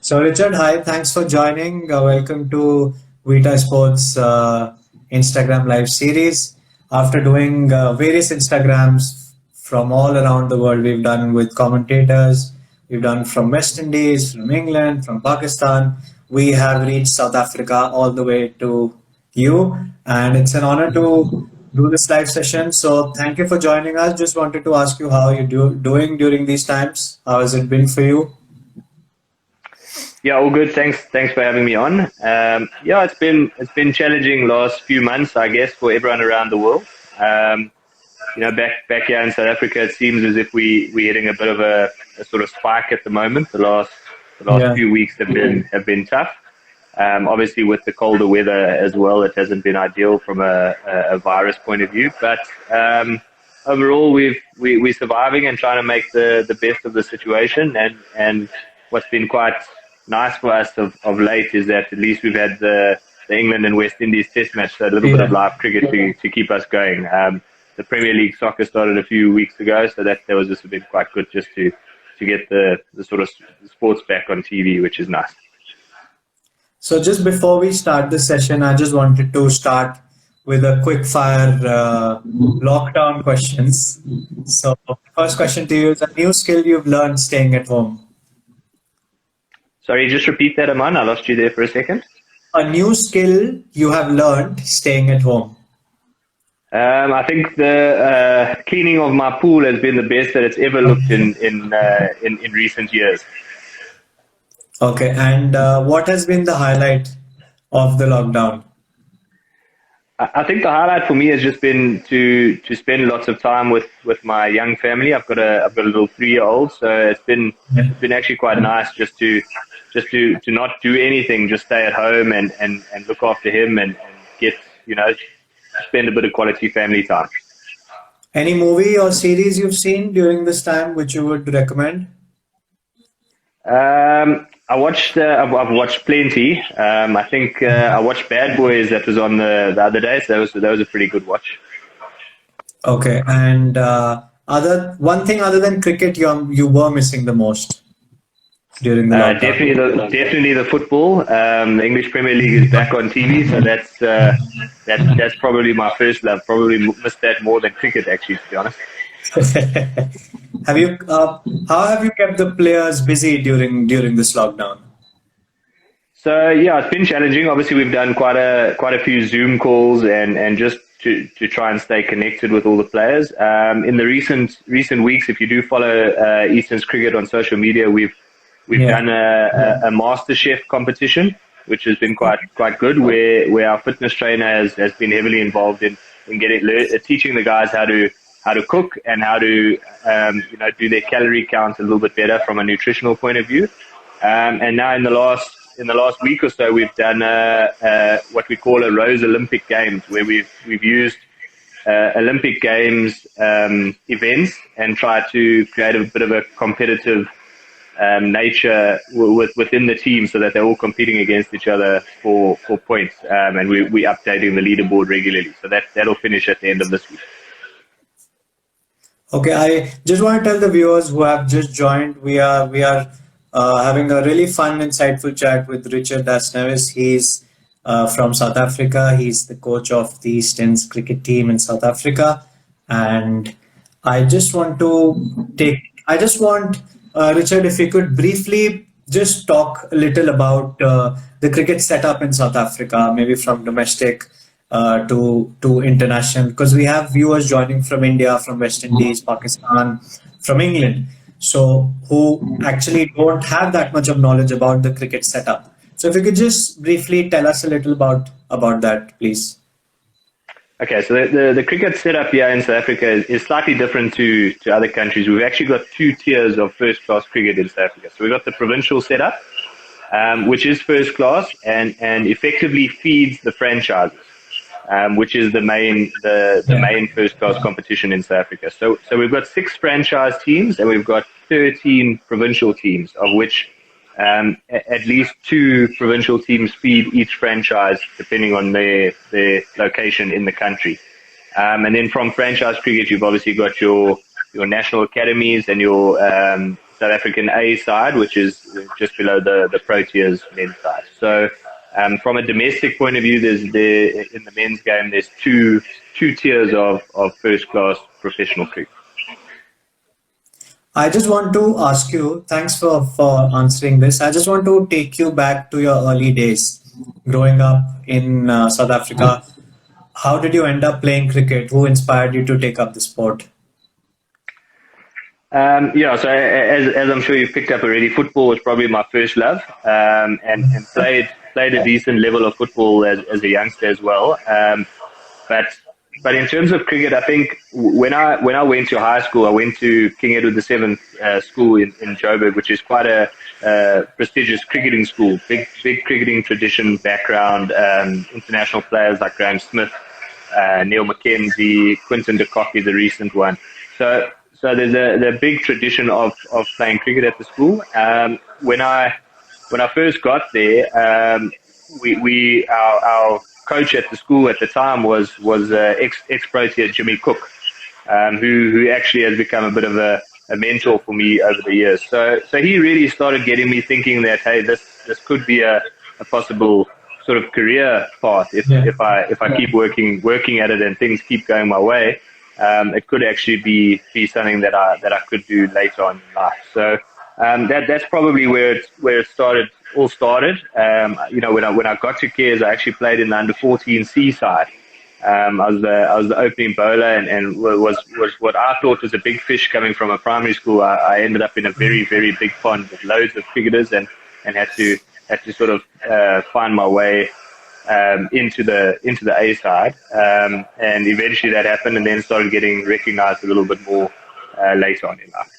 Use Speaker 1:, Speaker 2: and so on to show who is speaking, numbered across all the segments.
Speaker 1: So, Richard, hi, thanks for joining. Welcome to Vitae Sports Instagram live series. After doing various Instagrams from all around the world, we've done with commentators, we've done from West Indies, from England, from Pakistan. We have reached South Africa all the way to you, and it's an honor to do this live session. So, thank you for joining us. Just wanted to ask you how you doing during these times. How has it been for you?
Speaker 2: Yeah, all good. Thanks for having me on. Yeah, it's been challenging last few months, I guess, for everyone around the world. Um, back here in South Africa, it seems as if we're hitting a bit of a sort of spike at the moment. The last
Speaker 1: Yeah.
Speaker 2: few weeks have been tough. Obviously, with the colder weather as well, it hasn't been ideal from a virus point of view. But overall, we're surviving and trying to make the best of the situation. And what's been quite nice for us of late is that at least we've had the England and West Indies Test match, so a little bit of
Speaker 1: Yeah.
Speaker 2: live cricket to keep us going. The Premier League soccer started a few weeks ago, so that was just been quite good just to get the sort of sports back on TV, which is nice.
Speaker 1: So just before we start the session, I just wanted to start with a quick fire lockdown questions. So first question to you is a new skill you've learned staying at home.
Speaker 2: Sorry, just repeat that, Aman. I lost you there for a second.
Speaker 1: A new skill you have learned staying at home.
Speaker 2: I think the cleaning of my pool has been the best that it's ever looked in recent years.
Speaker 1: Okay, and what has been the highlight of the lockdown?
Speaker 2: I think the highlight for me has just been to spend lots of time with my young family. I've got a little 3-year-old, so it's been actually quite nice just to not do anything, just stay at home and look after him and get spend a bit of quality family time.
Speaker 1: Any movie or series you've seen during this time which you would recommend?
Speaker 2: I've watched plenty. I think I watched Bad Boys that was on the other day, so that was a pretty good watch.
Speaker 1: Okay, and other one thing other than cricket you were missing the most during the lockdown.
Speaker 2: Definitely the football. The English Premier League is back on TV, so that's probably my first love. Probably missed that more than cricket, actually, to be honest.
Speaker 1: Have you how have you kept the players busy during this lockdown?
Speaker 2: So yeah, it's been challenging. Obviously, we've done quite a few Zoom calls and just to try and stay connected with all the players. In the recent weeks, if you do follow Eastern's cricket on social media, we've
Speaker 1: Yeah.
Speaker 2: done a master chef competition, which has been quite good, where our fitness trainer has been heavily involved in teaching the guys how to cook and how to do their calorie count a little bit better from a nutritional point of view. And now in the last week or so, we've done what we call a Rose Olympic Games, where we've used Olympic Games events and tried to create a bit of a competitive nature within the team, so that they're all competing against each other for points. And we're updating the leaderboard regularly, so that'll finish at the end of this week.
Speaker 1: Okay, I just want to tell the viewers who have just joined, we are having a really fun, insightful chat with Richard Neves. He's from South Africa. He's the coach of the Eastern's cricket team in South Africa, and I just want to take. I just want Richard, if you could briefly just talk a little about the cricket setup in South Africa, maybe from domestic to international, because we have viewers joining from India, from West Indies, Pakistan, from England, so who actually don't have that much of knowledge about the cricket setup. So if you could just briefly tell us a little about that, please.
Speaker 2: Okay, so the cricket setup here in South Africa is slightly different to other countries. We've actually got two tiers of first-class cricket in South Africa. So we've got the provincial setup, which is first class and effectively feeds the franchises, which is the main first class competition in South Africa. So we've got 6 franchise teams and we've got 13 provincial teams, of which at least 2 provincial teams feed each franchise depending on their location in the country. And then from franchise cricket, you've obviously got your national academies and your South African A side, which is just below the Proteas men's side. So from a domestic point of view, in the men's game, there's two tiers of first class professional cricket.
Speaker 1: I just want to ask you, thanks for answering this. I just want to take you back to your early days growing up in South Africa. How did you end up playing cricket? Who inspired you to take up the sport?
Speaker 2: Yeah, so as I'm sure you've picked up already, football was probably my first love, and played a decent level of football as a youngster as well. But but in terms of cricket, I think when I went to high school, I went to King Edward VII school in Joburg, which is quite a prestigious cricketing school, big cricketing tradition background, international players like Graham Smith, Neil McKenzie, Quinton de Kock is a recent one. So there's a big tradition of playing cricket at the school. When I first got there, our coach at the school at the time was ex Protea Jimmy Cook, who actually has become a bit of a mentor for me over the years. So he really started getting me thinking that, hey, this could be a possible sort of career path if I keep working at it and things keep going my way. It could actually be something that I could do later on in life. So that's probably where it all started. When I got to Cares, I actually played in the under-14 C side. I was the opening bowler and was what I thought was a big fish coming from a primary school. I ended up in a very, very big pond with loads of cricketers and had to sort of find my way into the A side, and eventually that happened, and then started getting recognised a little bit more later on in life.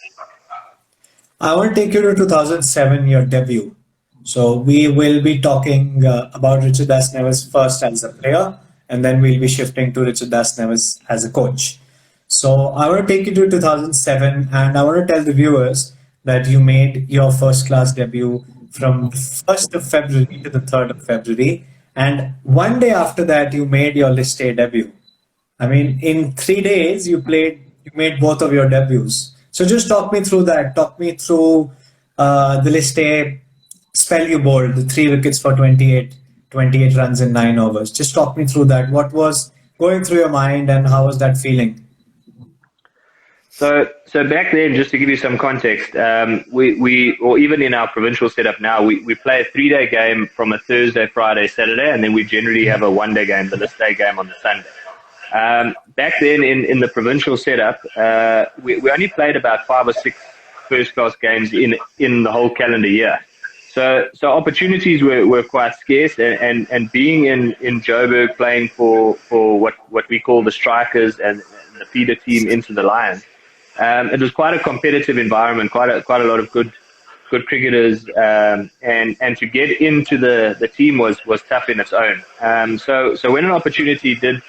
Speaker 1: I want to take you to 2007, your debut. So we will be talking about Richard Das Neves first as a player, and then we'll be shifting to Richard Das Neves as a coach. So I want to take you to 2007, and I want to tell the viewers that you made your first class debut from the 1st of February to the 3rd of February. And one day after that, you made your List A debut. I mean, in 3 days, you made both of your debuts. So just talk me through that. Talk me through the List A spell you bowled, the 3 wickets for 28 runs in 9 overs. Just talk me through that. What was going through your mind and how was that feeling?
Speaker 2: So back then, just to give you some context, or even in our provincial setup now, we play a 3-day game from a Thursday, Friday, Saturday, and then we generally have a 1-day game, the List A game on the Sunday. Back then in the provincial setup, we only played about 5 or 6 first-class games in the whole calendar year. So opportunities were quite scarce, and being in Joburg playing for what we call the strikers and the feeder team into the Lions. It was quite a competitive environment, quite a lot of good cricketers, and to get into the team was tough in its own. So when an opportunity did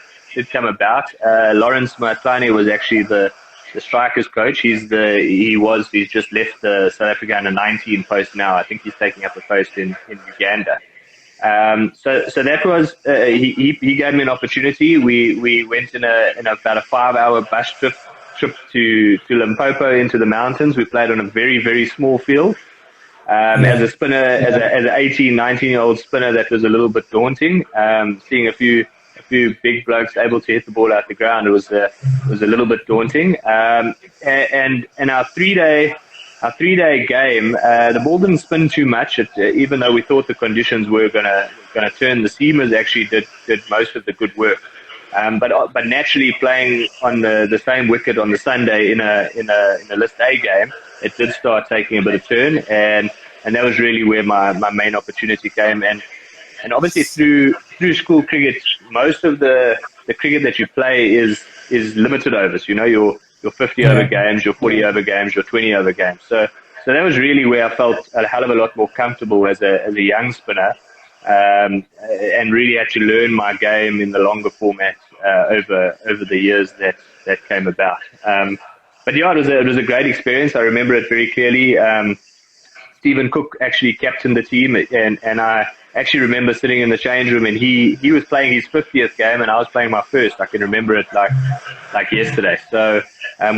Speaker 2: come about, Lawrence Matlani was actually the strikers coach. He's just left the South Africa under-19 post now. I think he's taking up a post in Uganda. So that was he gave me an opportunity. We went in about a 5-hour bus trip to Limpopo into the mountains. We played on a very, very small field. As a spinner, as an 18, 19-year-old spinner, that was a little bit daunting. Seeing a few big blokes able to hit the ball out the ground, it was a little bit daunting. And our 3-day game, the ball didn't spin too much. Even though we thought the conditions were gonna turn, the seamers actually did most of the good work. But naturally, playing on the same wicket on the Sunday in a List A game, it did start taking a bit of turn, and that was really where my main opportunity came. And obviously through school cricket, most of the cricket that you play is limited overs. You know, your 50-over games, your 40-over games, your 20-over games. So that was really where I felt a hell of a lot more comfortable as a young spinner. And really had to learn my game in the longer format over the years that came about. But yeah, it was a great experience. I remember it very clearly. Stephen Cook actually captained the team, and I actually remember sitting in the change room, and he was playing his 50th game, and I was playing my first. I can remember it like yesterday. So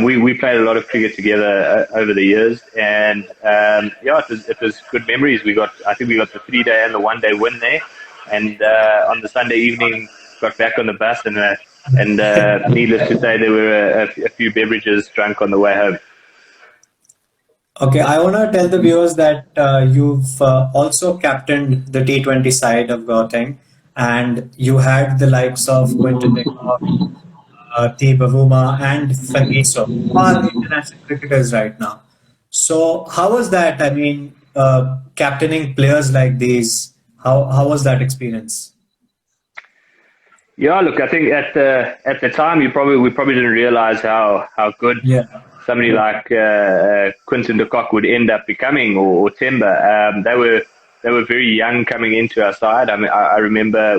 Speaker 2: we played a lot of cricket together over the years, and yeah, it was good memories. I think we got the 3-day and the 1-day win there, and on the Sunday evening got back on the bus, and needless to say, there were a few beverages drunk on the way home.
Speaker 1: Okay, I want to tell the viewers that you've also captained the T20 side of Gauteng, and you had the likes of Quinton de Kock, T. Bavuma, and Fangiso, who are international cricketers right now. So, how was that? I mean, captaining players like these, how was that experience?
Speaker 2: Yeah, look, I think at the time we probably didn't realize how good
Speaker 1: Yeah.
Speaker 2: somebody like Quinton de Kock would end up becoming, or Temba. They were very young coming into our side. I mean, I remember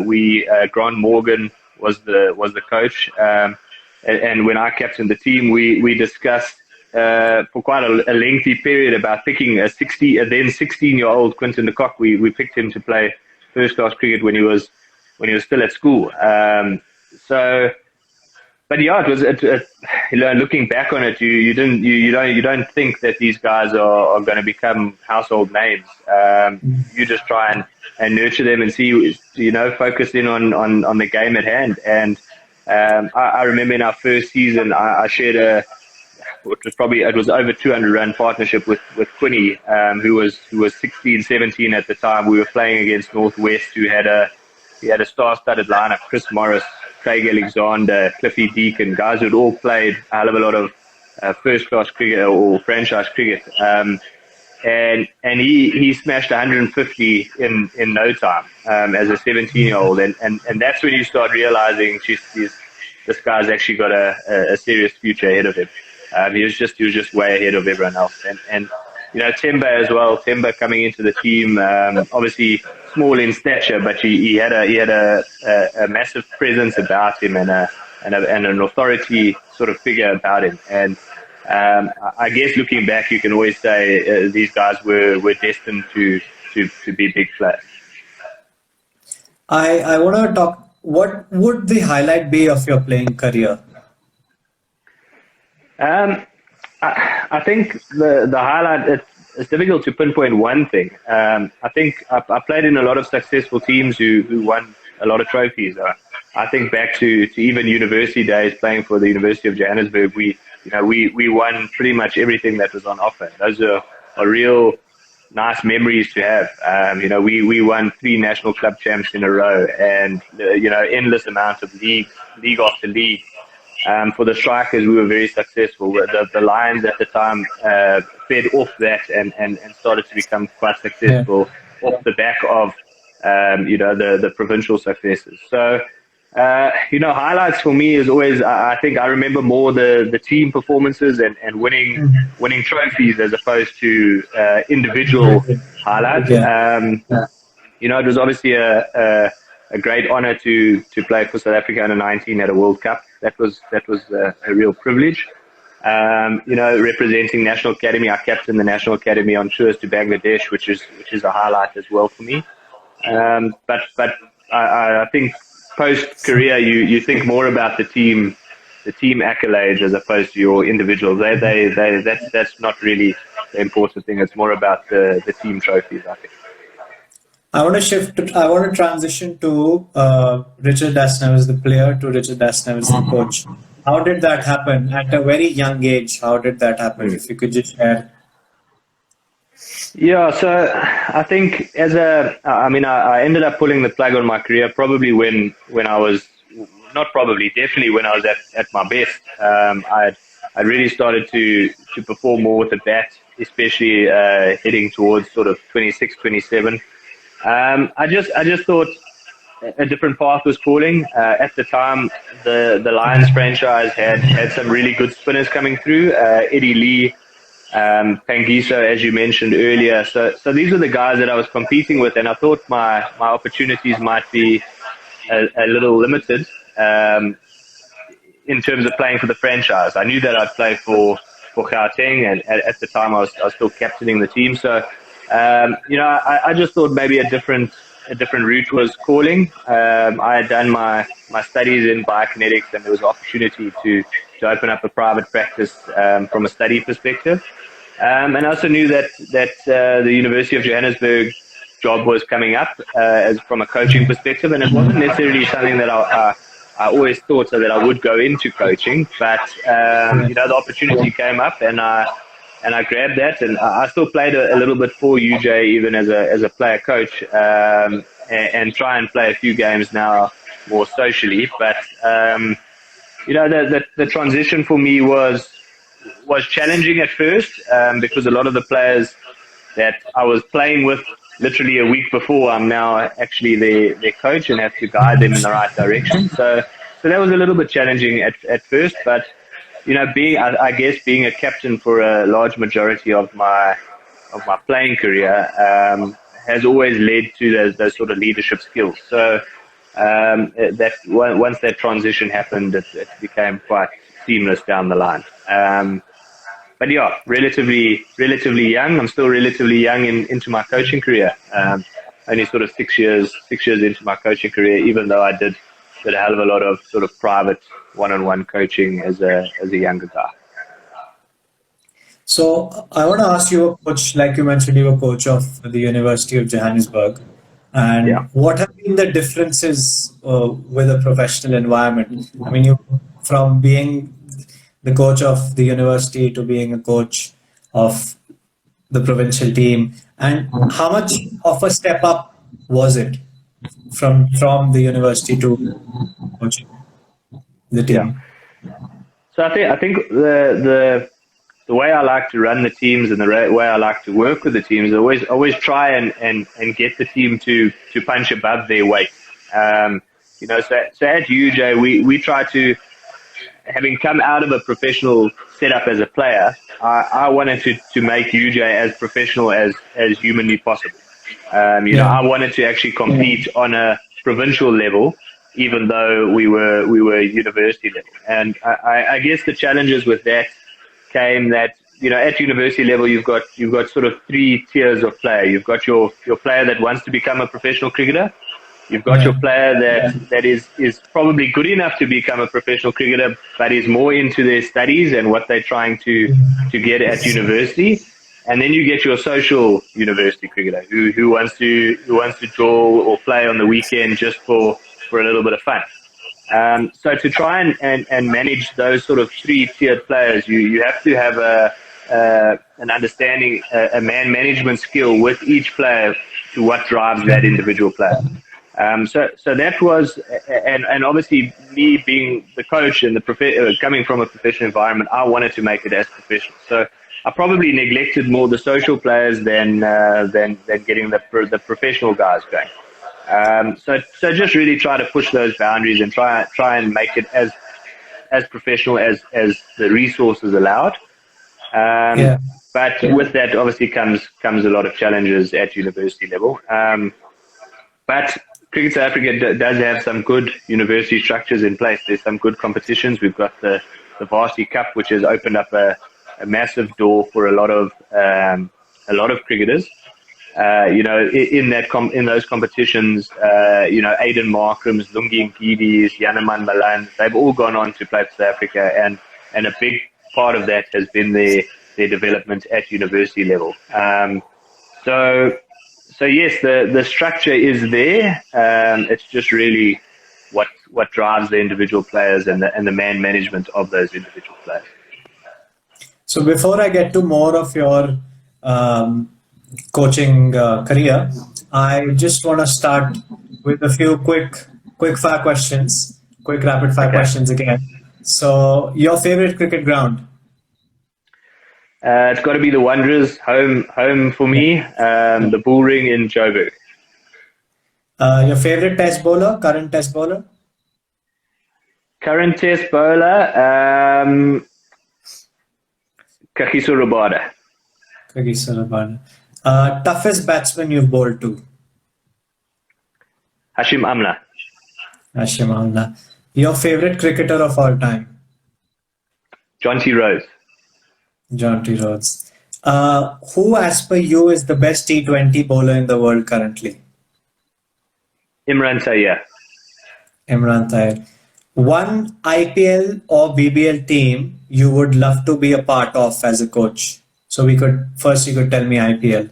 Speaker 2: Grant Morgan was the coach, and when I captained the team, we discussed for quite a lengthy period about picking a then 16-year-old Quinton de Kock. We picked him to play first class cricket when he was still at school. So, but yeah, looking back on it, you don't think that these guys are going to become household names. You just try and nurture them and see, focus in on the game at hand. And I remember in our first season, I shared it was over 200 run partnership with Quinny, who was 16, 17 at the time. We were playing against Northwest, he had a star-studded lineup: Chris Morris, Craig Alexander, Cliffy Deacon, guys who'd all played a hell of a lot of first-class cricket or franchise cricket. And he smashed 150 in no time as a 17-year-old, and that's when you start realizing, this guy's actually got a serious future ahead of him. He was just way ahead of everyone else, and Temba as well. Temba coming into the team, obviously small in stature, but he had a massive presence about him, and an authority sort of figure about him. And I guess looking back, you can always say these guys were destined to be big players.
Speaker 1: I want to talk. What would the highlight be of your playing career?
Speaker 2: I think the highlight, it's difficult to pinpoint one thing. I think I played in a lot of successful teams who won a lot of trophies. I think back to even university days, playing for the University of Johannesburg. We won pretty much everything that was on offer. Those are real nice memories to have. We won 3 national club champs in a row, and endless amount of league after league. For the strikers, we were very successful. The Lions at the time fed off that and started to become quite successful off the back of the provincial successes. So highlights for me is always, I think I remember more the team performances and winning trophies as opposed to individual highlights. It was obviously a great honor to play for South Africa under 19 at a World Cup. That was a real privilege. Representing National Academy, I captained the National Academy on tours to Bangladesh, which is a highlight as well for me. But I think post career, you think more about the team accolades as opposed to your individuals. That's not really the important thing. It's more about the team trophies, I think.
Speaker 1: I want to shift. I want to transition to Richard Neves, the player, to Richard Neves, the coach. How did that happen at a very young age? How did that happen? If you could just share.
Speaker 2: Yeah, so I think I ended up pulling the plug on my career probably when I was, not probably, definitely when I was at my best. I'd really started to perform more with the bat, especially heading towards sort of 26, 27. I just thought a different path was calling. At the time, the Lions franchise had some really good spinners coming through. Eddie Lee, Pangiso, as you mentioned earlier. So these were the guys that I was competing with, and I thought my opportunities might be a little limited in terms of playing for the franchise. I knew that I'd play for Gauteng, and at the time I was still captaining the team. So I just thought maybe a different a different route was calling. I had done my studies in biokinetics, and there was an opportunity to open up a private practice from a study perspective. And I also knew that the University of Johannesburg job was coming up as from a coaching perspective, and it wasn't necessarily something that I always thought so that I would go into coaching, but
Speaker 1: Yeah.
Speaker 2: the opportunity came up, and I grabbed that, and I still played a little bit for UJ even as a player coach, and try and play a few games now more socially, but the transition for me was challenging at first, because a lot of the players that I was playing with literally a week before, I'm now actually their coach and have to guide them in the right direction. So that was a little bit challenging at first, but I guess being a captain for a large majority of my playing career has always led to those sort of leadership skills. So that once that transition happened, it became quite seamless down the line. But yeah, relatively young. I'm still relatively young into my coaching career. Only sort of 6 years into my coaching career, even though I did a hell of a lot of sort of private one-on-one coaching as a younger guy.
Speaker 1: So I want to ask you, coach, like you mentioned, you were coach of the University of Johannesburg,
Speaker 2: Yeah.
Speaker 1: and what have been the differences with a professional environment? I mean, you from being the coach of the university to being a coach of the provincial team, and how much of a step up was it from the university to coaching the
Speaker 2: Yeah.
Speaker 1: team?
Speaker 2: So I think the way I like to run the teams and the way I like to work with the teams is always try and get the team to punch above their weight. So at UJ we try to, having come out of a professional setup as a player, I wanted to make UJ as professional as humanly possible.
Speaker 1: Yeah.
Speaker 2: I wanted to actually compete on a provincial level, even though we were university level. And I guess the challenges with that came that at university level you've got sort of three tiers of player. You've got your player that wants to become a professional cricketer. You've got your
Speaker 1: Yeah.
Speaker 2: player that is probably good enough to become a professional cricketer, but is more into their studies and what they're trying to get at university. And then you get your social university cricketer who wants to draw or play on the weekend just for a little bit of fun. So to try and manage those sort of three-tiered players, you have to have an understanding, a man management skill with each player to what drives that individual player. So that was, and obviously me being the coach and coming from a professional environment, I wanted to make it as professional. So I probably neglected more the social players than getting the professional guys going. So just really try to push those boundaries and try and make it as professional as the resources allowed.
Speaker 1: Yeah.
Speaker 2: But with that, obviously comes a lot of challenges at university level. But Cricket South Africa does have some good university structures in place. There's some good competitions. We've got the Vitae Cup, which has opened up a massive door for a lot of cricketers. In those competitions, Aidan Markrams, Lungi Ngidis, Yaneman Malan, they've all gone on to play for South Africa, and a big part of that has been their development at university level. So yes, the structure is there. It's just really what drives the individual players and the man management of those individual players.
Speaker 1: So before I get to more of your coaching career, I just want to start with a few quick fire questions, quick rapid fire
Speaker 2: Okay.
Speaker 1: questions again. So your favorite cricket ground?
Speaker 2: It's got to be the Wanderers home for me. The Bull Ring in Joburg.
Speaker 1: Your favorite test bowler, current test bowler?
Speaker 2: Current test bowler, Kagiso Rabada.
Speaker 1: Kagiso Rabada. Toughest batsman you've bowled to?
Speaker 2: Hashim Amla.
Speaker 1: Hashim Amla. Your favorite cricketer of all time?
Speaker 2: John T. Rose.
Speaker 1: John T. Rhodes. Who, as per you, is the best T20 bowler in the world currently?
Speaker 2: Imran Tayyar.
Speaker 1: Imran Tahir. One IPL or BBL team you would love to be a part of as a coach. So you could tell me IPL.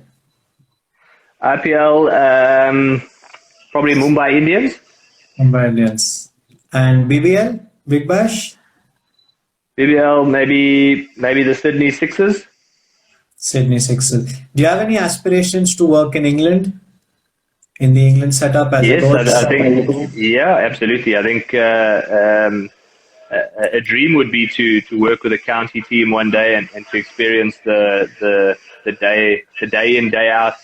Speaker 2: IPL, probably Mumbai Indians.
Speaker 1: Mumbai Indians. And BBL, Big Bash,
Speaker 2: BBL, maybe the Sydney Sixers.
Speaker 1: Sydney Sixers. Do you have any aspirations to work in England, in the England setup as a
Speaker 2: Yes,
Speaker 1: coach?
Speaker 2: I think, yeah, absolutely. I think a dream would be to work with a county team one day and to experience the day in day out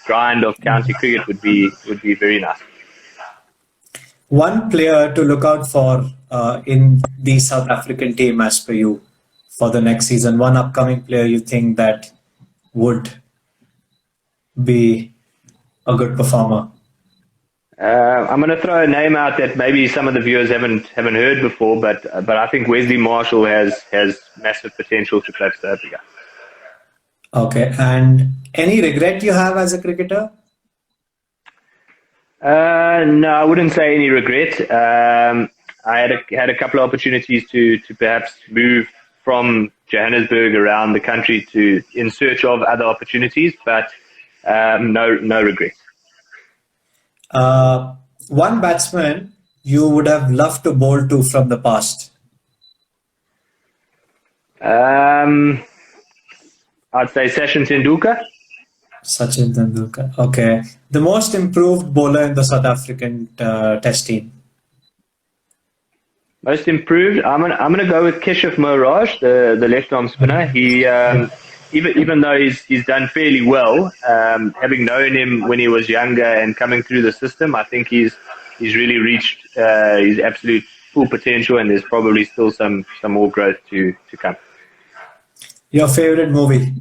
Speaker 2: grind of county cricket would be very nice.
Speaker 1: One player to look out for in the South African team, as per you, for the next season. One upcoming player you think that would be a good performer.
Speaker 2: I'm going to throw a name out that maybe some of the viewers haven't heard before, but I think Wesley Marshall has massive potential to play for South Africa.
Speaker 1: Okay, and any regret you have as a cricketer?
Speaker 2: No, I wouldn't say any regret. I had a couple of opportunities to perhaps move from Johannesburg around the country to in search of other opportunities, but no regret.
Speaker 1: One batsman you would have loved to bowl to from the past.
Speaker 2: I'd say Sachin Tendulkar.
Speaker 1: Sachin Tendulkar. Okay. The most improved bowler in the South African Test team.
Speaker 2: Most improved. I'm gonna go with Keshav Maharaj, the left arm spinner. He even though he's done fairly well, having known him when he was younger and coming through the system, I think he's really reached his absolute full potential, and there's probably still some more growth to come.
Speaker 1: Your favorite movie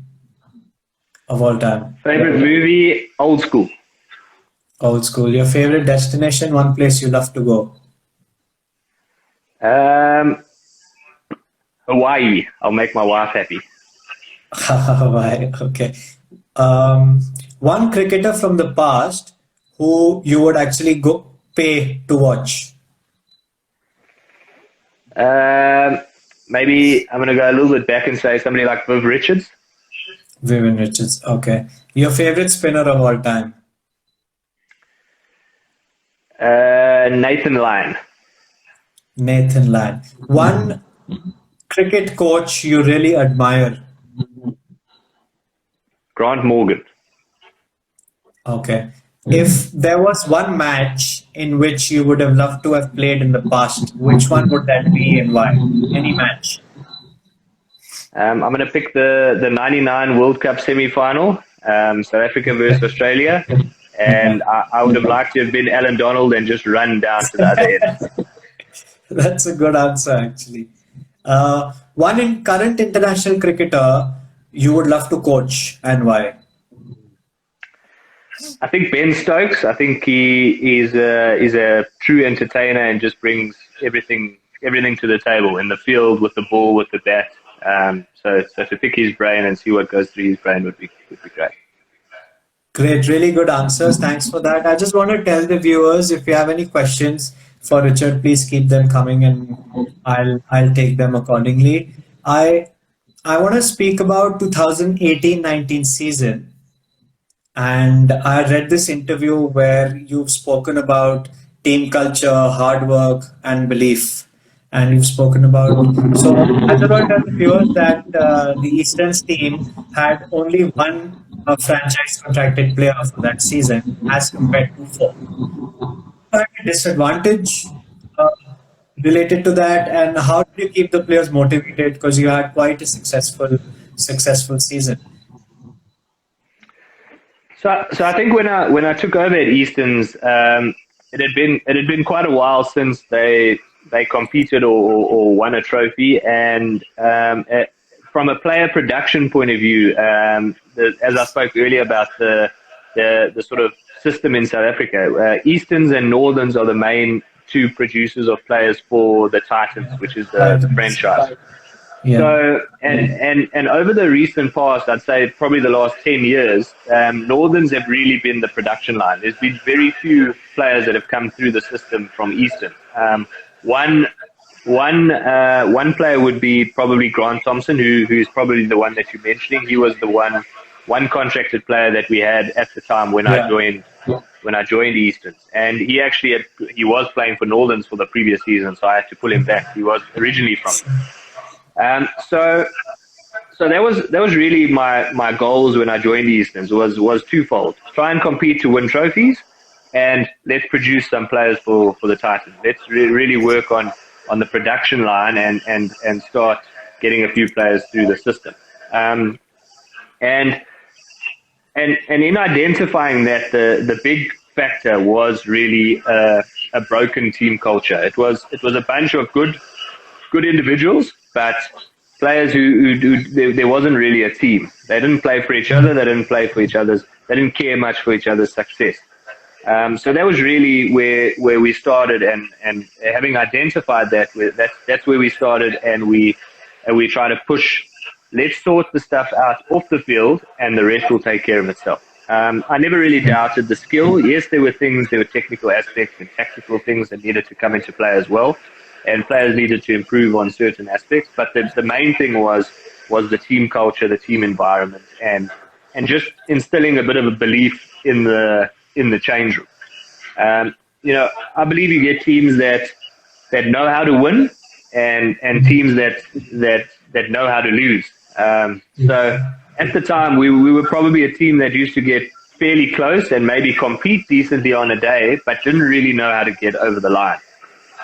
Speaker 1: of all time?
Speaker 2: Favorite movie? Old School.
Speaker 1: Old School. Your favorite destination? One place you love to go?
Speaker 2: Hawaii. I'll make my wife happy.
Speaker 1: Hawaii. Okay. One cricketer from the past who you would actually go pay to watch?
Speaker 2: Maybe I'm going to go a little bit back and say somebody like Viv Richards.
Speaker 1: Vivian Richards. Okay. Your favorite spinner of all time?
Speaker 2: Nathan Lyon.
Speaker 1: Nathan Lyon. One cricket coach you really admire?
Speaker 2: Grant Morgan.
Speaker 1: Okay. If there was one match in which you would have loved to have played in the past, which one would that be and why? Any match?
Speaker 2: I'm going to pick the 99 World Cup semi-final, South Africa versus Australia. And I would have liked to have been Alan Donald and just run down to the other end.
Speaker 1: That's a good answer, actually. One current international cricketer you would love to coach and why?
Speaker 2: I think Ben Stokes. I think he is a true entertainer and just brings everything to the table in the field, with the ball, with the bat. So to pick his brain and see what goes through his brain would be great.
Speaker 1: Great, really good answers. Thanks for that. I just want to tell the viewers, if you have any questions for Richard, please keep them coming and I'll take them accordingly. I want to speak about 2018-19 season. And I read this interview where you've spoken about team culture, hard work, and belief. And you've spoken about. So I just want to tell the viewers that the Easterns team had only one franchise contracted player for that season as compared to four. A disadvantage related to that, and how did you keep the players motivated? Because you had quite a successful season.
Speaker 2: So I think when I took over at Easterns, it had been quite a while since they competed or won a trophy, and from a player production point of view, as I spoke earlier about the sort of system in South Africa, Easterns and Northerns are the main two producers of players for the Titans, which is the franchise.
Speaker 1: Yeah.
Speaker 2: So, and over the recent past, I'd say probably the last 10 years, Northerns have really been the production line. There's been very few players that have come through the system from Eastern. One, one player would be probably Grant Thompson, who's probably the one that you're mentioning. He was the one contracted player that we had at the time
Speaker 1: Yeah.
Speaker 2: when I joined Easterns, and he was playing for Northerns for the previous season, so I had to pull him back. He was originally from there. So that was really my goals when I joined the Easterns was twofold: try and compete to win trophies, and let's produce some players for the Titans. Let's really work on the production line and start getting a few players through the system. Um, and and in identifying that, the big factor was really a broken team culture. It was a bunch of good individuals, but players who there wasn't really a team. They didn't play for each other. They didn't play for each other's. They didn't care much for each other's success. So that was really where we started, and having identified that, that's where we started, and we try to push. Let's sort the stuff out off the field, and the rest will take care of itself. I never really doubted the skill. Yes, there were technical aspects and tactical things that needed to come into play as well, and players needed to improve on certain aspects. But the main thing was the team culture, the team environment, and just instilling a bit of a belief in the change room. I believe you get teams that know how to win, and teams that know how to lose. So at the time, we were probably a team that used to get fairly close and maybe compete decently on a day, but didn't really know how to get over the line.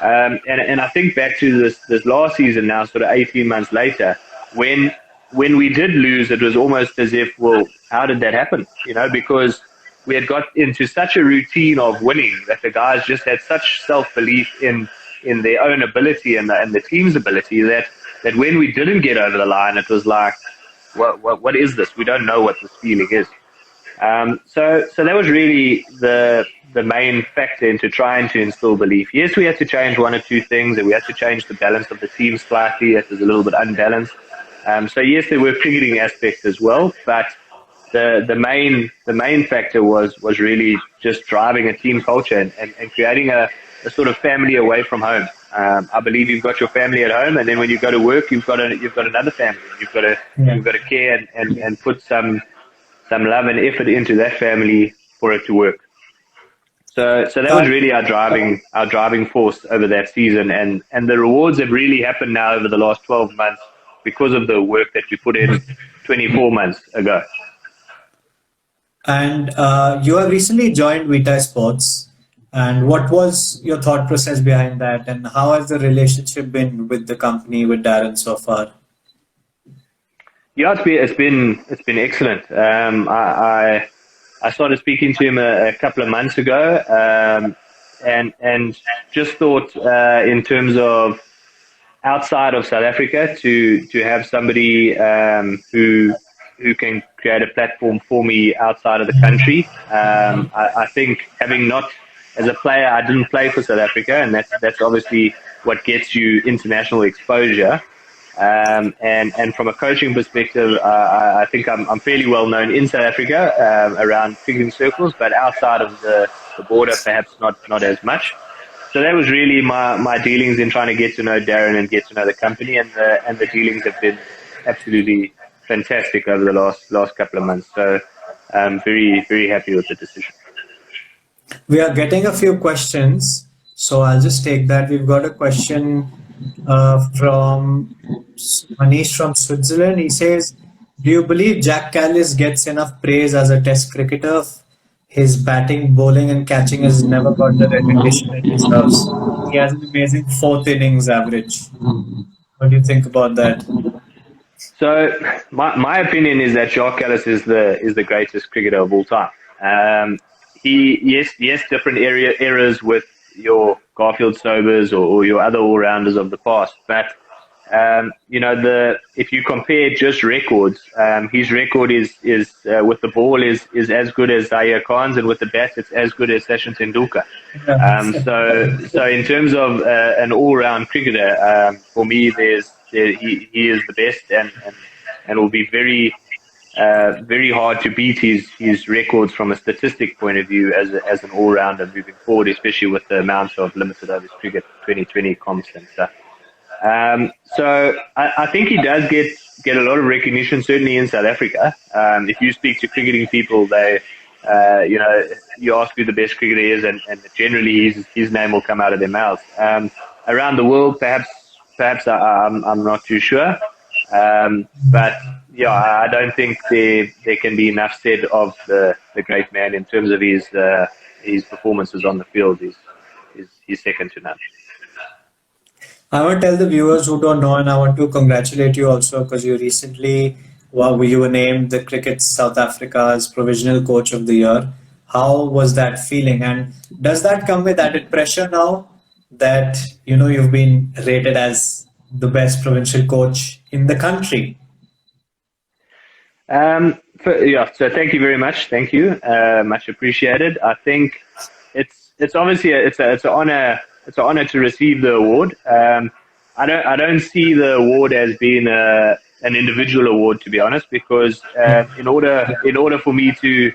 Speaker 2: And I think back to this last season now, sort of 18 months later, when we did lose, it was almost as if, well, how did that happen? Because we had got into such a routine of winning that the guys just had such self-belief in their own ability and the team's ability that when we didn't get over the line, it was like, what is this? We don't know what this feeling is. So that was really the main factor into trying to instill belief. Yes, we had to change one or two things, and we had to change the balance of the team slightly. It was a little bit unbalanced. So yes, there were cricketing aspects as well, but the main factor was really just driving a team culture and creating a sort of family away from home. I believe you've got your family at home, and then when you go to work, you've got another family. You've got to care and put some love and effort into that family for it to work. So that was really our driving force over that season, and the rewards have really happened now over the last 12 months because of the work that we put in 24 months ago.
Speaker 1: And you have recently joined Vitae Sports. And what was your thought process behind that? And how has the relationship been with the company, with Darren so far?
Speaker 2: Yeah, it's been excellent. I started speaking to him a couple of months ago, and just thought in terms of outside of South Africa to have somebody who can create a platform for me outside of the country. I think having not as a player, I didn't play for South Africa, and that's obviously what gets you international exposure. And from a coaching perspective, I think I'm fairly well known in South Africa around cricketing circles, but outside of the border, perhaps not as much. So that was really my dealings in trying to get to know Darren and get to know the company, and the dealings have been absolutely fantastic over the last couple of months. So I'm very, very happy with the decision.
Speaker 1: We are getting a few questions, so I'll just take that. We've got a question from Manish from Switzerland. He says, "Do you believe Jack Callis gets enough praise as a Test cricketer? His batting, bowling, and catching has never got the recognition it deserves. He has an amazing fourth innings average. What do you think about that?"
Speaker 2: So my opinion is that Jacques Kallis is the greatest cricketer of all time. Yes, different eras with your Garfield Sobers or your other all-rounders of the past, but if you compare just records, his record is with the ball is as good as Zaire Khan's, and with the bat it's as good as Sachin Tendulkar. So in terms of an all-round cricketer, for me he is the best, and will be very hard to beat his records from a statistic point of view as an all-rounder moving forward, especially with the amount of limited overs cricket, 2020 comps and stuff. So I think he does get a lot of recognition, certainly in South Africa. If you speak to cricketing people, you ask who the best cricketer is, and generally his name will come out of their mouths. Around the world, perhaps I'm not too sure. But yeah, I don't think there can be enough said of the great man in terms of his performances on the field. He's second to none.
Speaker 1: I want to tell the viewers who don't know, and I want to congratulate you also because you recently, well, you were named the Cricket South Africa's Provincial Coach of the Year. How was that feeling? And does that come with added pressure now that you've been rated as the best provincial coach in the country?
Speaker 2: So thank you very much. Thank you, much appreciated. I think it's obviously it's an honor. It's an honor to receive the award. I don't see the award as being an individual award, to be honest, because in order for me to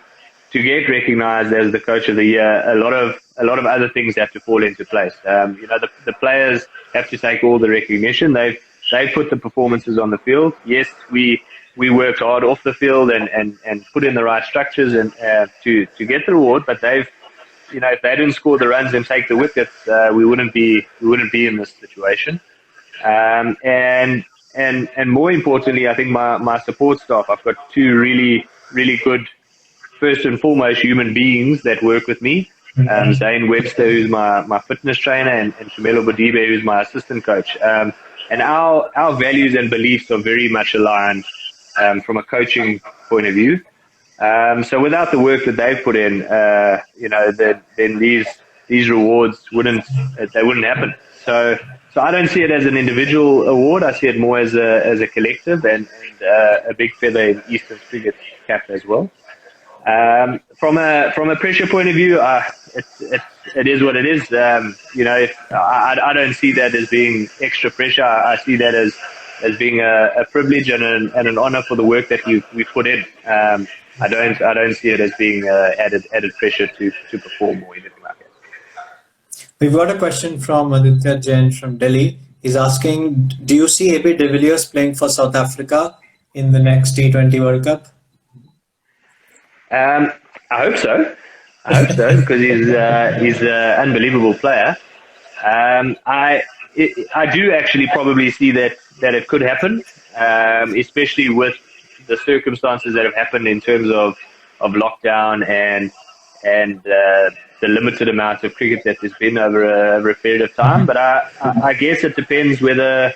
Speaker 2: get recognized as the coach of the year, a lot of other things have to fall into place. The players have to take all the recognition. They've put the performances on the field. Yes, we worked hard off the field and put in the right structures and to get the reward, but if they didn't score the runs and take the wickets, we wouldn't be in this situation. And more importantly, I think my support staff. I've got two really good, first and foremost, human beings that work with me. Zane Webster, who's my fitness trainer, and Tumelo Bodibe, who's my assistant coach. And our values and beliefs are very much aligned from a coaching point of view. So without the work that they've put in, then these rewards wouldn't happen. So I don't see it as an individual award. I see it more as a collective and a big feather in Eastern cricket cap as well. From a pressure point of view, it is what it is. I don't see that as being extra pressure. I see that as being a privilege and an honor for the work that we've put in. I don't see it as being added pressure to perform or anything like that.
Speaker 1: We've got a question from Aditya Jain from Delhi. He's asking, do you see AB de Villiers playing for South Africa in the next T20 World Cup?
Speaker 2: I hope so. Because he's an unbelievable player. I do actually probably see that it could happen, especially with the circumstances that have happened in terms of lockdown and the limited amount of cricket that there's been over a period of time. But I guess it depends whether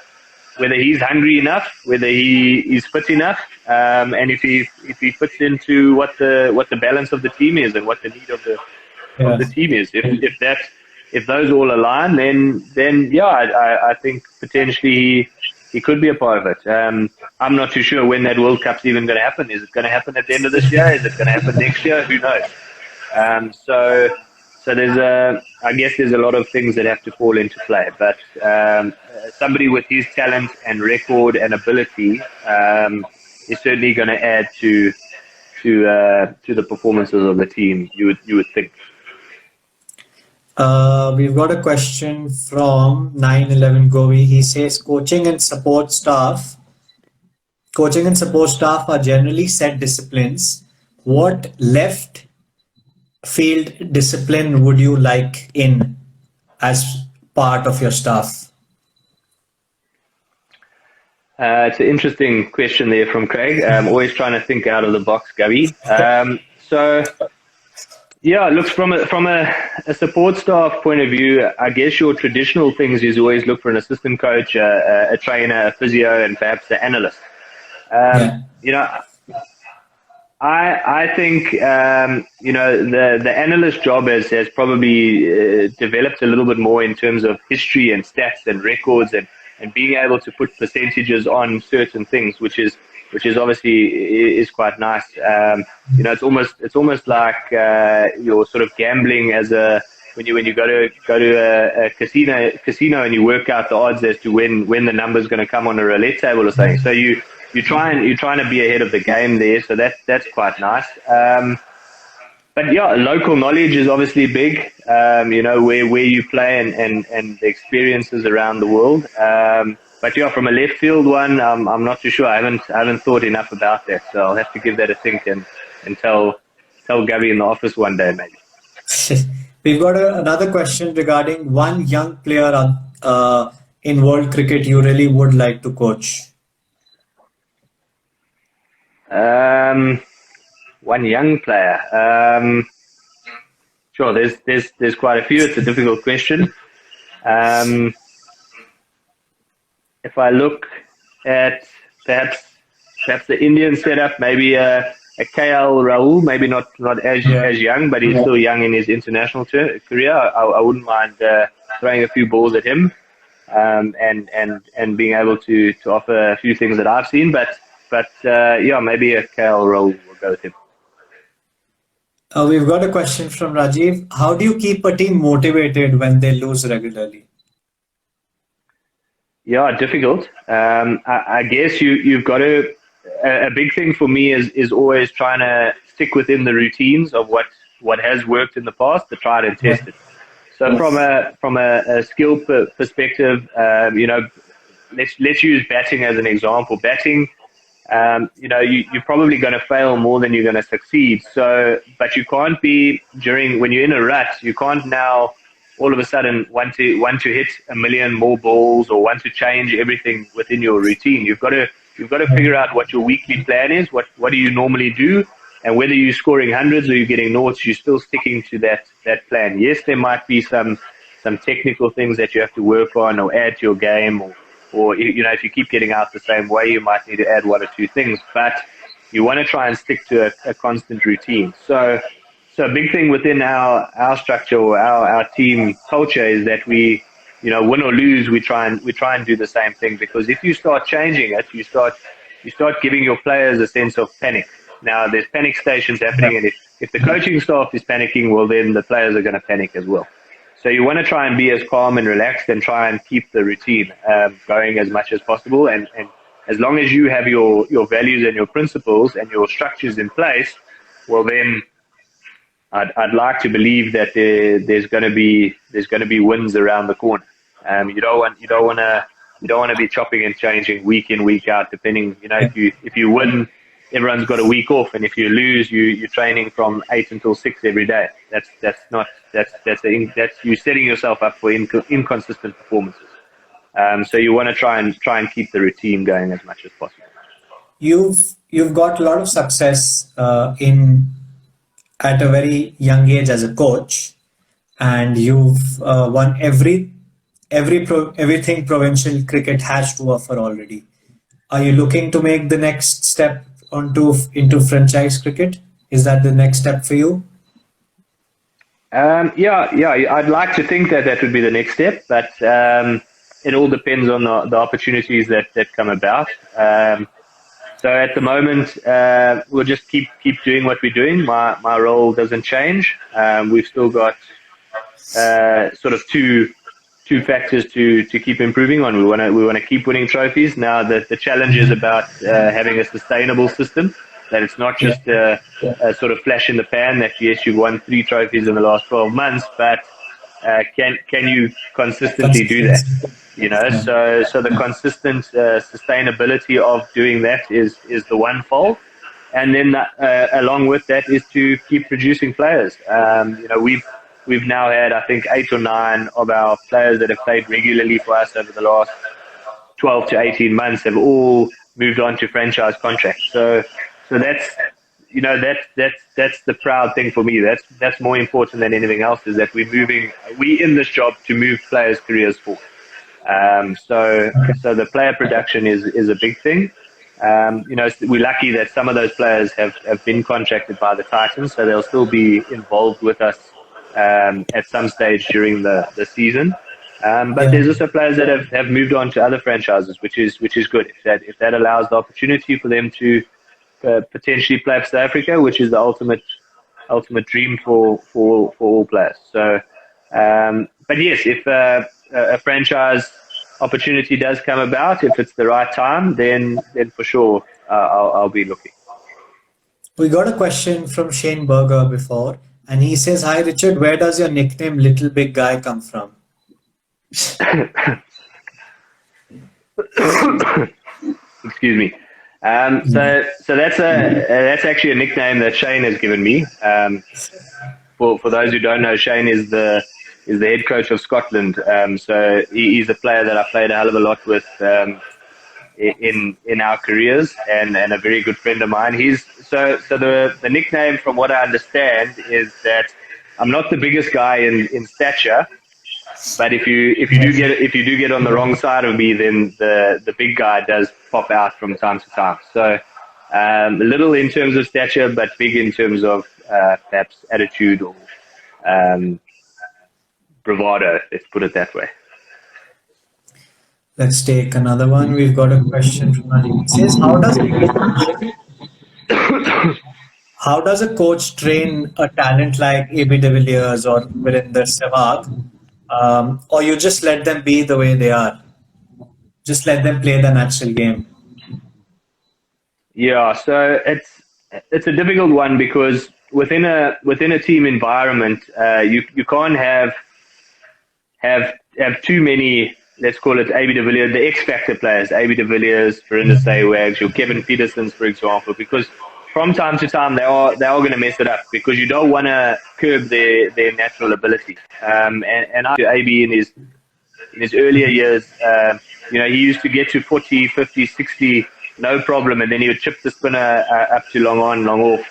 Speaker 2: he's hungry enough, whether he's fit enough, and if he fits into what the balance of the team is and what the need of the team is. If those all align, then yeah, I think potentially he could be a part of it. I'm not too sure when that World Cup's even going to happen. Is it going to happen at the end of this year? Is it going to happen next year? Who knows? So I guess there's a lot of things that have to fall into play. But somebody with his talent and record and ability is certainly going to add to the performances of the team. You would think.
Speaker 1: We've got a question from 911 Govi. He says coaching and support staff are generally set disciplines. What left field discipline would you like in as part of your staff?
Speaker 2: It's an interesting question there from Craig. I'm always trying to think out of the box, Gabby. Yeah, look, from a support staff point of view, I guess your traditional things is always look for an assistant coach, a trainer, a physio, and perhaps an analyst. I think the analyst job has probably developed a little bit more in terms of history and stats and records and being able to put percentages on certain things, which is obviously is quite nice. It's almost like you're sort of gambling as a when you go to a casino and you work out the odds as to when the number's going to come on a roulette table or something. So you're trying to be ahead of the game there. So that's quite nice. But yeah, local knowledge is obviously big. Where you play and the experiences around the world. But yeah, from a left field one, I'm not too sure. I haven't thought enough about that. So I'll have to give that a think and tell Gabby in the office one day maybe.
Speaker 1: We've got another question regarding one young player in world cricket you really would like to coach.
Speaker 2: One young player. Sure, there's quite a few. It's a difficult question. Um, if I look at perhaps the Indian setup, maybe a KL Rahul, maybe not as young, but he's still young in his international career. I wouldn't mind throwing a few balls at him, and being able to offer a few things that I've seen. But yeah, maybe a KL Rahul will go with him.
Speaker 1: We've got a question from Rajiv. How do you keep a team motivated when they lose regularly?
Speaker 2: Yeah, difficult. I guess you've got to. A big thing for me is always trying to stick within the routines of what has worked in the past to try to test it. So from a skill perspective, let's use batting as an example. Batting, you're probably going to fail more than you're going to succeed. So, but you can't be when you're in a rut, you can't now all of a sudden want to hit a million more balls or want to change everything within your routine. You've got to figure out what your weekly plan is. What do you normally do, and whether you're scoring hundreds or you're getting noughts, you're still sticking to that plan. Yes, there might be some technical things that you have to work on or add to your game, or if you keep getting out the same way, you might need to add one or two things. But you want to try and stick to a constant routine. So a big thing within our structure or our team culture is that we, win or lose, we try and do the same thing, because if you start changing it, you start giving your players a sense of panic. Now there's panic stations happening, and if the coaching staff is panicking, well then the players are going to panic as well. So you want to try and be as calm and relaxed and try and keep the routine going as much as possible. And as long as you have your values and your principles and your structures in place, well then I'd like to believe that there's going to be wins around the corner. You don't want to be chopping and changing week in, week out, depending. If you win, everyone's got a week off, and if you lose, you're training from 8 until 6 every day. That's you setting yourself up for inconsistent performances. So you want to try and keep the routine going as much as possible.
Speaker 1: You've got a lot of success in at a very young age as a coach, and you've won everything provincial cricket has to offer already. Are you looking to make the next step into franchise cricket? Is that the next step for you?
Speaker 2: Yeah. I'd like to think that would be the next step, but it all depends on the opportunities that come about. So at the moment, we'll just keep doing what we're doing. My role doesn't change. We've still got sort of two factors to keep improving on. We want to keep winning trophies. Now the challenge is about having a sustainable system, that it's not just a sort of flash in the pan that yes, you've won 3 trophies in the last 12 months, but can you consistently do that? So the consistent sustainability of doing that is the one fold, and then along with that is to keep producing players. We've now had, I think, 8 or 9 of our players that have played regularly for us over the last 12 to 18 months have all moved on to franchise contracts. So that's that's the proud thing for me. That's more important than anything else, is that we in this job to move players' careers forward. So the player production is a big thing. We're lucky that some of those players have been contracted by the Titans, so they'll still be involved with us at some stage during the season. But there's also players that have moved on to other franchises, which is good. If that allows the opportunity for them to potentially play for South Africa, which is the ultimate dream for all players. So But yes, if a franchise opportunity does come about, if it's the right time, then for sure I'll be looking.
Speaker 1: We got a question from Shane Berger before, and he says, "Hi Richard, where does your nickname Little Big Guy come from?"
Speaker 2: Excuse me. So that's actually a nickname that Shane has given me. For those who don't know, Shane is the head coach of Scotland. So he's a player that I played a hell of a lot with in our careers, and a very good friend of mine. So the nickname, from what I understand, is that I'm not the biggest guy in stature, but if you do get on the wrong side of me, then the big guy does pop out from time to time. So little in terms of stature, but big in terms of perhaps attitude or um, bravado. Let's put it that way.
Speaker 1: Let's take another one. We've got a question from Ali. It says, how does a coach train a talent like AB de Villiers or Virender Sehwag? Or you just let them be the way they are? Just let them play the natural game.
Speaker 2: Yeah, so it's a difficult one because within a team environment, you can't have too many. Let's call it AB de Villiers, the X factor players, AB de Villiers, Verinder Sehwag, your Kevin Petersons, for example, because from time to time they are going to mess it up because you don't want to curb their natural ability. And I AB in his earlier years, he used to get to 40, 50, 60, no problem, and then he would chip the spinner up to long on, long off,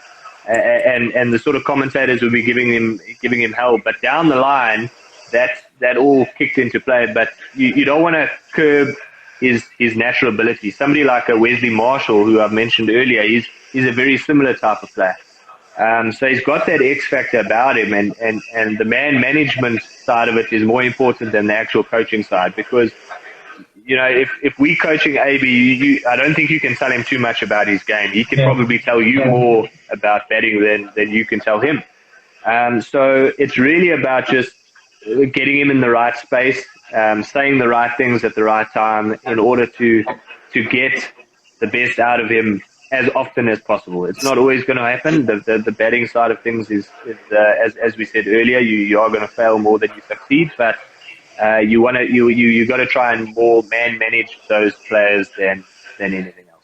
Speaker 2: and the sort of commentators would be giving him hell. But down the line, that all kicked into play. But you don't want to curb his natural ability. Somebody like a Wesley Marshall, who I've mentioned earlier, he's a very similar type of player. So he's got that X factor about him, and the man management side of it is more important than the actual coaching side because, if we coaching AB, I don't think you can tell him too much about his game. He can probably tell you more about betting than you can tell him. So it's really about just getting him in the right space, saying the right things at the right time in order to get the best out of him as often as possible. It's not always going to happen. The betting side of things is as we said earlier, you are going to fail more than you succeed, but you got to try and more man manage those players than anything else.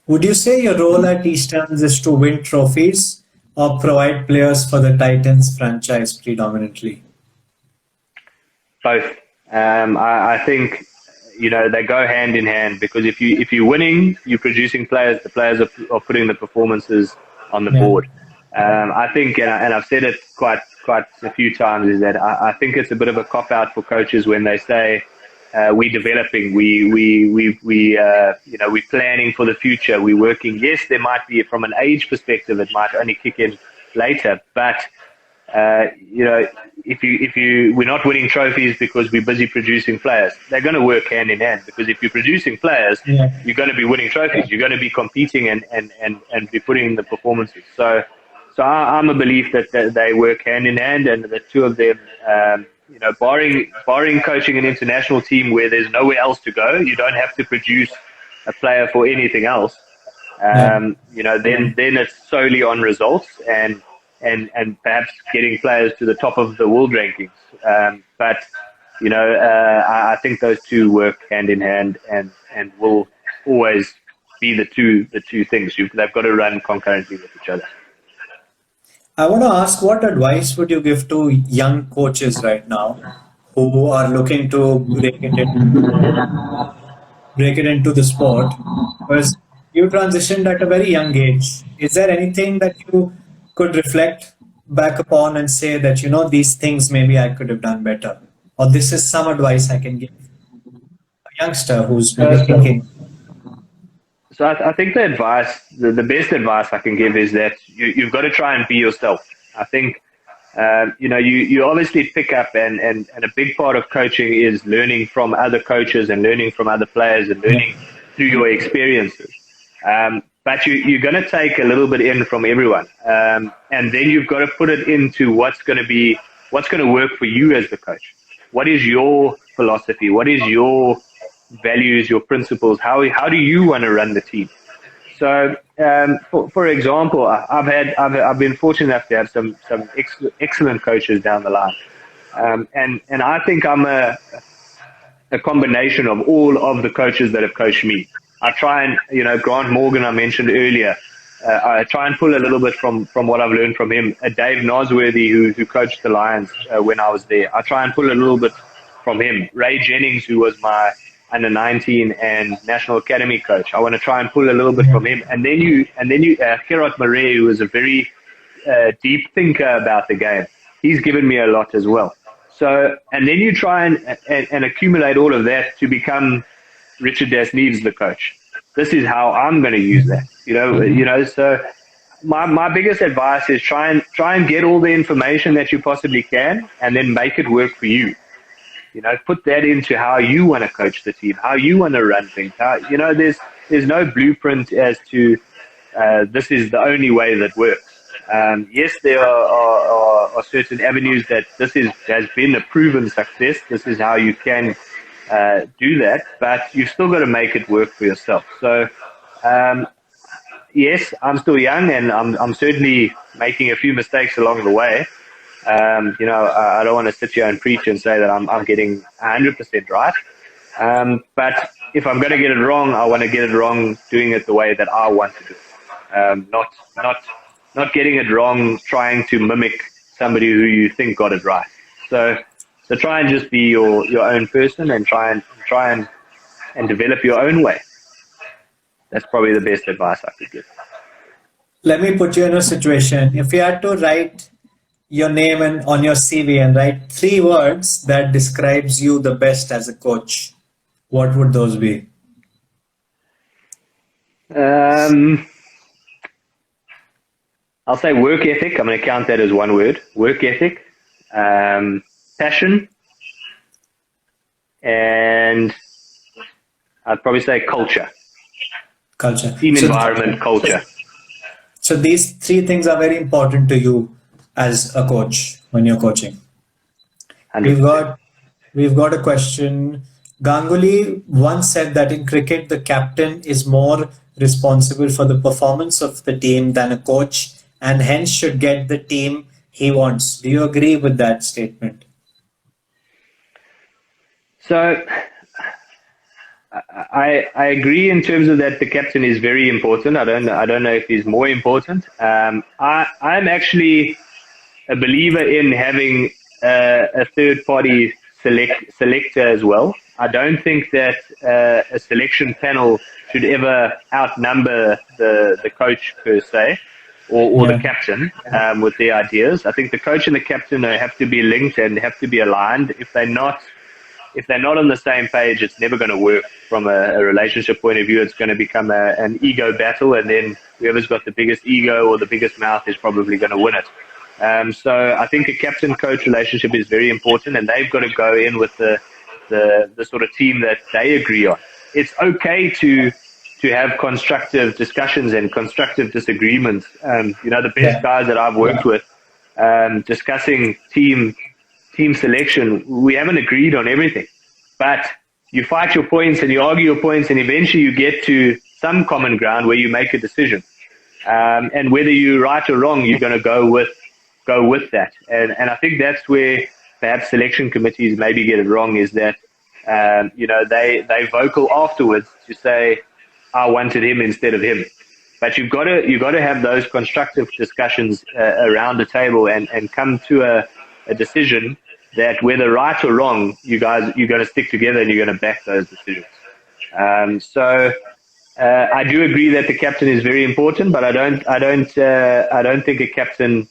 Speaker 1: Would you say your role at Easterns is to win trophies or provide players for the Titans franchise predominantly?
Speaker 2: Both. I think they go hand in hand because if you're winning, you're producing players. The players are putting the performances on the board. I think, and I've said it quite a few times, is that I think it's a bit of a cop out for coaches when they say we're developing, we're planning for the future, we're working. Yes, there might be, from an age perspective, it might only kick in later, but we're not winning trophies because we're busy producing players. They're going to work hand in hand because if you're producing players, you're going to be winning trophies. You're going to be competing and be putting in the performances. So I'm a belief that they work hand in hand, and the two of them, barring coaching an international team where there's nowhere else to go, you don't have to produce a player for anything else. Then it's solely on results and perhaps getting players to the top of the world rankings. But I think those two work hand in hand and will always be the two things. They've got to run concurrently with each other.
Speaker 1: I want to ask, what advice would you give to young coaches right now who are looking to break it into the sport? Because you transitioned at a very young age. Is there anything that you could reflect back upon and say that, these things maybe I could have done better? Or this is some advice I can give a youngster who's maybe thinking.
Speaker 2: So I think the best advice I can give is that you've got to try and be yourself. I think, you obviously pick up and a big part of coaching is learning from other coaches and learning from other players and learning through your experiences. But you're going to take a little bit in from everyone. And then you've got to put it into what's going what's going to work for you as the coach. What is your philosophy? What is your values, your principles? How do you want to run the team? So, for example, I've been fortunate enough to have some excellent coaches down the line, and I think I'm a combination of all of the coaches that have coached me. I try and, Grant Morgan, I mentioned earlier, I try and pull a little bit from what I've learned from him. Dave Nosworthy, who coached the Lions when I was there, I try and pull a little bit from him. Ray Jennings, who was my under 19 and national academy coach, I want to try and pull a little bit from him. And then you, Gerard Murray, who is a very deep thinker about the game. He's given me a lot as well. So, and then you try and accumulate all of that to become Richard Neves, the coach. This is how I'm going to use that. So my biggest advice is try and get all the information that you possibly can, and then make it work for you. Put that into how you want to coach the team, how you want to run things. There's no blueprint as to this is the only way that works. Yes, there are certain avenues that has been a proven success. This is how you can do that, but you've still got to make it work for yourself. So, yes, I'm still young, and I'm certainly making a few mistakes along the way. I don't want to sit here and preach and say that I'm getting 100% right. But if I'm going to get it wrong, I want to get it wrong doing it the way that I want to do it. Not getting it wrong, trying to mimic somebody who you think got it right. So try and just be your own person, and try and develop your own way. That's probably the best advice I could give.
Speaker 1: Let me put you in a situation. If you had to write your name on your CV and write 3 words that describes you the best as a coach, what would those be?
Speaker 2: I'll say work ethic. I'm going to count that as one word. Work ethic, passion, and I'd probably say culture.
Speaker 1: Culture.
Speaker 2: Team environment, culture.
Speaker 1: So these 3 things are very important to you as a coach when you're coaching.
Speaker 2: 100%.
Speaker 1: We've got a question. Ganguly once said that in cricket, the captain is more responsible for the performance of the team than a coach, and hence should get the team he wants. Do you agree with that statement?
Speaker 2: So I agree in terms of that. The captain is very important. I don't know if he's more important. I'm actually a believer in having a third party selector as well. I don't think that a selection panel should ever outnumber the coach per se, or the captain with their ideas. I think the coach and the captain have to be linked and have to be aligned. If they're not on the same page, it's never going to work from a relationship point of view. It's going to become an ego battle, and then whoever's got the biggest ego or the biggest mouth is probably going to win it. So I think a captain-coach relationship is very important, and they've got to go in with the sort of team that they agree on. It's okay to have constructive discussions and constructive disagreements. The best guys that I've worked with, discussing team selection, we haven't agreed on everything, but you fight your points and you argue your points, and eventually you get to some common ground where you make a decision. And whether you're right or wrong, you're going to go with that. And I think that's where perhaps selection committees maybe get it wrong, is that they vocal afterwards to say, I wanted him instead of him. But you've got to have those constructive discussions around the table and come to a decision that, whether right or wrong, you're going to stick together and you're going to back those decisions. So I do agree that the captain is very important, but I don't think a captain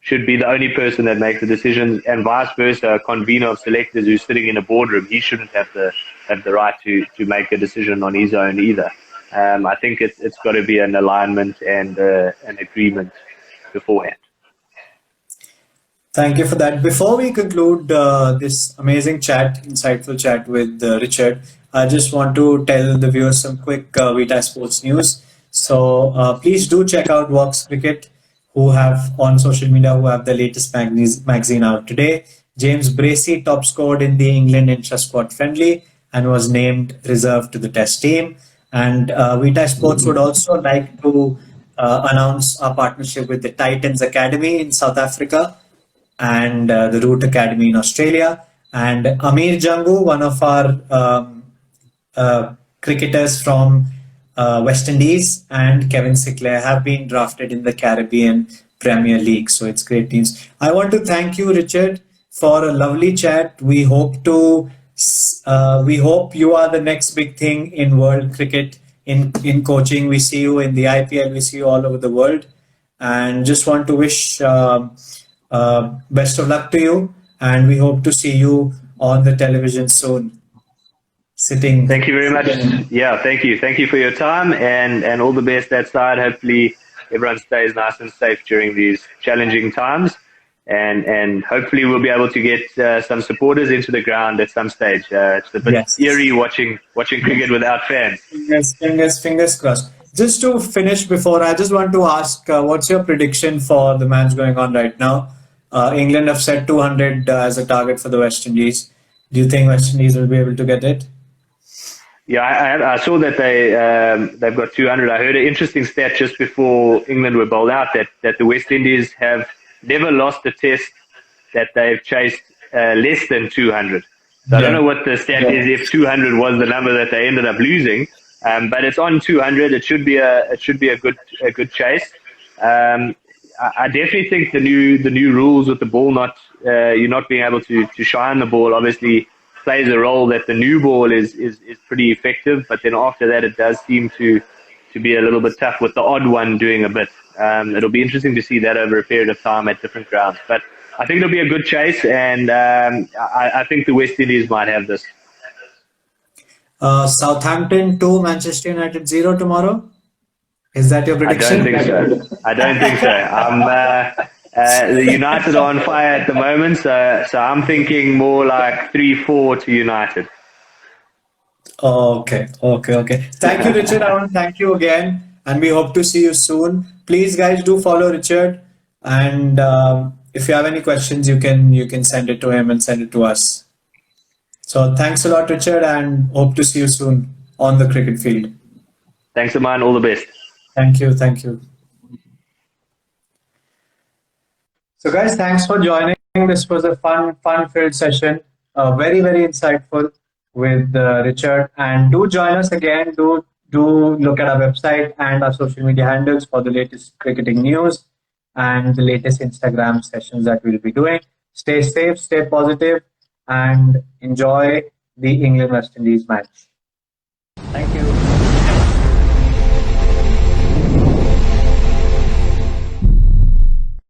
Speaker 2: should be the only person that makes the decisions, and vice versa. A convener of selectors who's sitting in a boardroom, he shouldn't have the right to make a decision on his own either. I think it's got to be an alignment and an agreement beforehand.
Speaker 1: Thank you for that. Before we conclude this amazing insightful chat with Richard, I just want to tell the viewers some quick Vitae Sports news. So please do check out Vox Cricket, who have on social media who have the latest magazine out today. James Bracey top scored in the England intra-squad friendly and was named reserve to the Test team. And Vitae Sports would also like to announce our partnership with the Titans Academy in South Africa and the Root Academy in Australia. And Amir Jangu, one of our cricketers from West Indies, and Kevin Sinclair have been drafted in the Caribbean Premier League. So it's great news. I want to thank you, Richard, for a lovely chat. We hope you are the next big thing in world cricket in coaching. We see you in the IPL. We see you all over the world, and just want to wish best of luck to you. And we hope to see you on the television soon. Sitting.
Speaker 2: Thank you very much. Yeah, thank you. Thank you for your time and all the best that side. Hopefully everyone stays nice and safe during these challenging times. And hopefully we'll be able to get some supporters into the ground at some stage. It's a bit eerie watching cricket without fans.
Speaker 1: Fingers crossed. Just to finish before, I just want to ask, what's your prediction for the match going on right now? England have set 200 as a target for the West Indies. Do you think West Indies will be able to get it?
Speaker 2: Yeah, I saw that they've got 200. I heard an interesting stat just before England were bowled out that the West Indies have never lost a test that they've chased less than 200. So I don't know what the stat is if 200 was the number that they ended up losing, but it's on 200. It should be a good chase. I definitely think the new rules with the ball you're not being able to shine the ball obviously plays a role. That the new ball is pretty effective, but then after that it does seem to be a little bit tough with the odd one doing a bit. It'll be interesting to see that over a period of time at different grounds, but I think it'll be a good chase, and I think the West Indies might have this.
Speaker 1: Southampton 2, Manchester United 0 tomorrow. Is that your prediction?
Speaker 2: I don't think so. The United are on fire at the moment, so I'm thinking more like 3-4 to United.
Speaker 1: Okay. Thank you, Richard. I want to thank you again, and we hope to see you soon. Please, guys, do follow Richard, and if you have any questions, you can send it to him and send it to us. So thanks a lot, Richard, and hope to see you soon on the cricket field.
Speaker 2: Thanks, Aman. All the best.
Speaker 1: Thank you. So, guys, thanks for joining. This was a fun-filled session. Very, very insightful with Richard. And do join us again. Do look at our website and our social media handles for the latest cricketing news and the latest Instagram sessions that we'll be doing. Stay safe, stay positive, and enjoy the England-West Indies match. Thank you.